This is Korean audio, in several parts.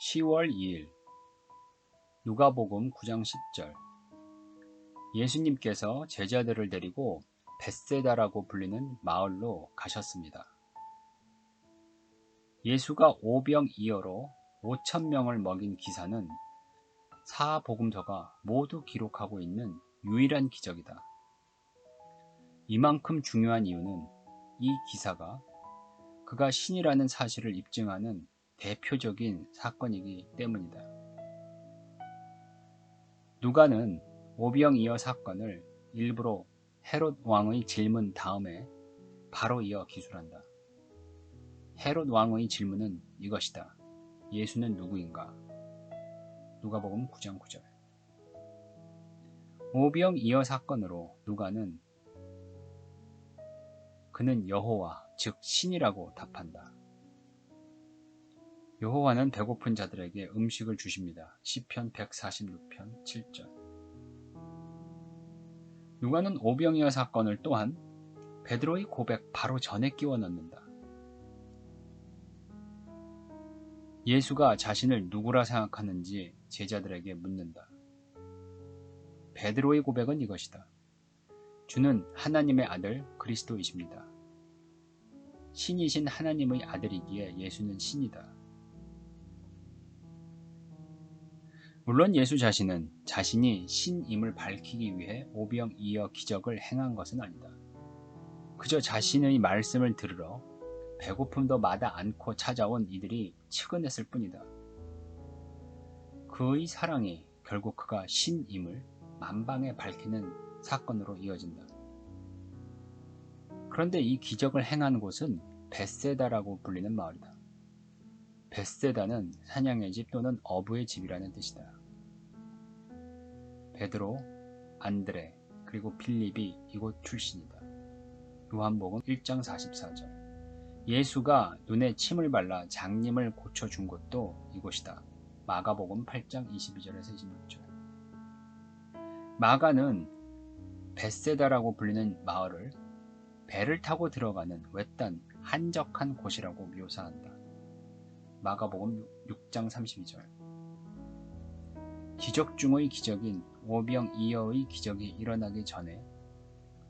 10월 2일 누가복음 9장 10절 예수님께서 제자들을 데리고 벳세다라고 불리는 마을로 가셨습니다. 예수가 오병이어로 5,000명을 먹인 기사는 사복음서가 모두 기록하고 있는 유일한 기적이다. 이만큼 중요한 이유는 이 기사가 그가 신이라는 사실을 입증하는 대표적인 사건이기 때문이다. 누가는 오병이어 사건을 일부러 헤롯 왕의 질문 다음에 바로 이어 기술한다. 헤롯 왕의 질문은 이것이다. 예수는 누구인가? 누가복음 9장 9절. 오병이어 사건으로 누가는 그는 여호와, 즉 신이라고 답한다. 여호와는 배고픈 자들에게 음식을 주십니다. 시편 146편 7절. 누가는 오병이어 사건을 또한 베드로의 고백 바로 전에 끼워 넣는다. 예수가 자신을 누구라 생각하는지 제자들에게 묻는다. 베드로의 고백은 이것이다. 주는 하나님의 아들 그리스도이십니다. 신이신 하나님의 아들이기에 예수는 신이다. 물론 예수 자신은 자신이 신임을 밝히기 위해 오병이어 기적을 행한 것은 아니다. 그저 자신의 말씀을 들으러 배고픔도 마다 않고 찾아온 이들이 측은했을 뿐이다. 그의 사랑이 결국 그가 신임을 만방에 밝히는 사건으로 이어진다. 그런데 이 기적을 행한 곳은 벳세다라고 불리는 마을이다. 벳세다는 사냥의 집 또는 어부의 집이라는 뜻이다. 베드로, 안드레, 그리고 빌립이 이곳 출신이다. 요한복음 1장 44절. 예수가 눈에 침을 발라 장님을 고쳐준 곳도 이곳이다. 마가복음 8장 22절에서 26절. 마가는 벳세다라고 불리는 마을을 배를 타고 들어가는 외딴 한적한 곳이라고 묘사한다. 마가복음 6장 32절. 기적 중의 기적인 오병이어의 기적이 일어나기 전에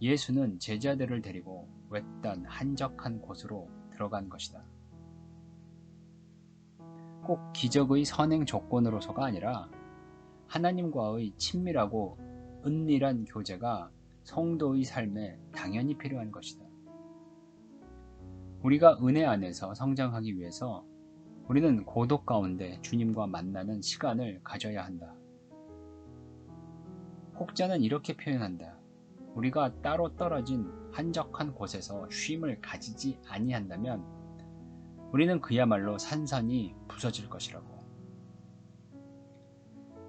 예수는 제자들을 데리고 외딴 한적한 곳으로 들어간 것이다. 꼭 기적의 선행 조건으로서가 아니라 하나님과의 친밀하고 은밀한 교제가 성도의 삶에 당연히 필요한 것이다. 우리가 은혜 안에서 성장하기 위해서 우리는 고독 가운데 주님과 만나는 시간을 가져야 한다. 혹자는 이렇게 표현한다. 우리가 따로 떨어진 한적한 곳에서 쉼을 가지지 아니한다면 우리는 그야말로 산산이 부서질 것이라고.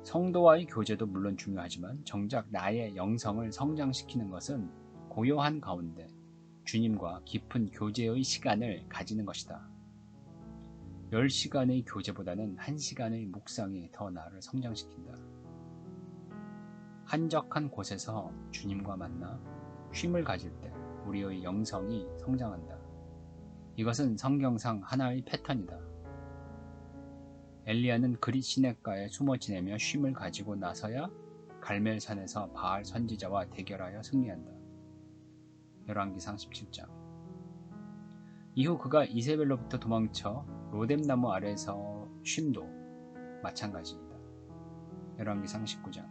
성도와의 교제도 물론 중요하지만 정작 나의 영성을 성장시키는 것은 고요한 가운데 주님과 깊은 교제의 시간을 가지는 것이다. 10시간의 교제보다는 1시간의 묵상이 더 나를 성장시킨다. 한적한 곳에서 주님과 만나 쉼을 가질 때 우리의 영성이 성장한다. 이것은 성경상 하나의 패턴이다. 엘리야는 그릿 시냇가에 숨어 지내며 쉼을 가지고 나서야 갈멜산에서 바알 선지자와 대결하여 승리한다. 열왕기상 17장. 이후 그가 이세벨로부터 도망쳐 로뎀나무 아래에서 쉼도 마찬가지이다. 열왕기상 19장.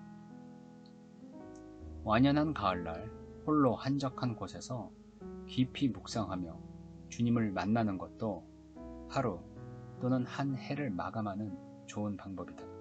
완연한 가을날 홀로 한적한 곳에서 깊이 묵상하며 주님을 만나는 것도 하루 또는 한 해를 마감하는 좋은 방법이다.